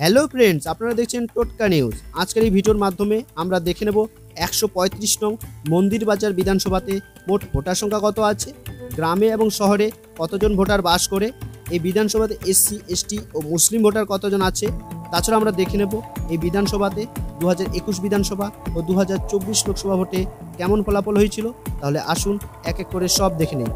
Hello friends, আপনারা দেখছেন টোটকা নিউজ। আজকের এই ভিডিওর মাধ্যমে আমরা দেখে নেব 135 নং মন্দিরবাজার বিধানসভাতে মোট ভোটার সংখ্যা কত আছে, গ্রামে এবং শহরে কতজন ভোটার বাস করে, এই বিধানসভাতে এসসি এসটি ও মুসলিম ভোটার কতজন আছে। তাছাড়া আমরা দেখে নেব এই বিধানসভাতে 2021 বিধানসভা ও 2024 লোকসভা ভোটে কেমন ফলাফল হয়েছিল। তাহলে আসুন এক এক করে সব দেখে নিই।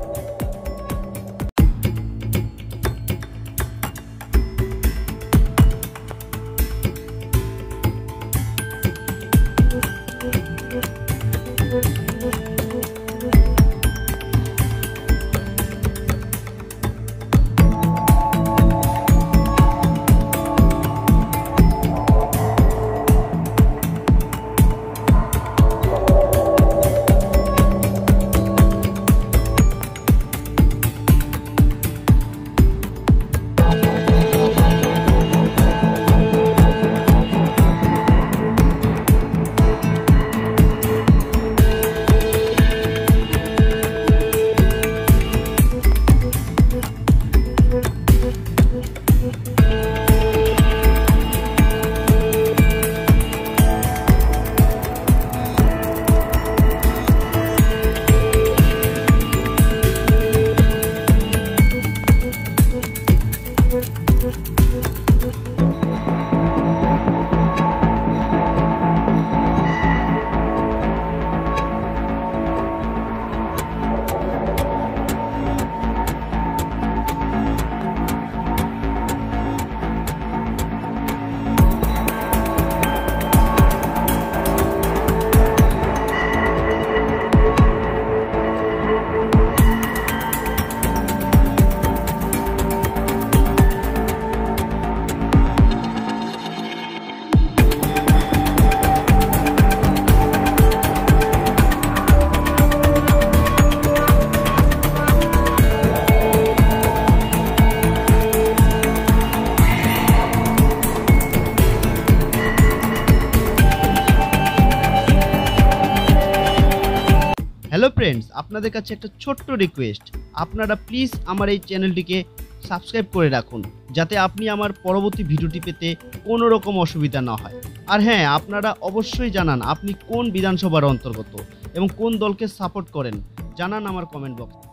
হ্যালো ফ্রেন্ডস, আপনাদের কাছে একটা ছোট্ট রিকোয়েস্ট, আপনারা প্লিজ আমার এই চ্যানেলটিকে সাবস্ক্রাইব করে রাখুন, যাতে আপনি আমার পরবর্তী ভিডিওটি পেতে কোনো রকম অসুবিধা না হয়। আর হ্যাঁ, আপনারা অবশ্যই জানান আপনি কোন বিধানসভার অন্তর্গত এবং কোন দলকে সাপোর্ট করেন, জানান আমার কমেন্ট বক্সে।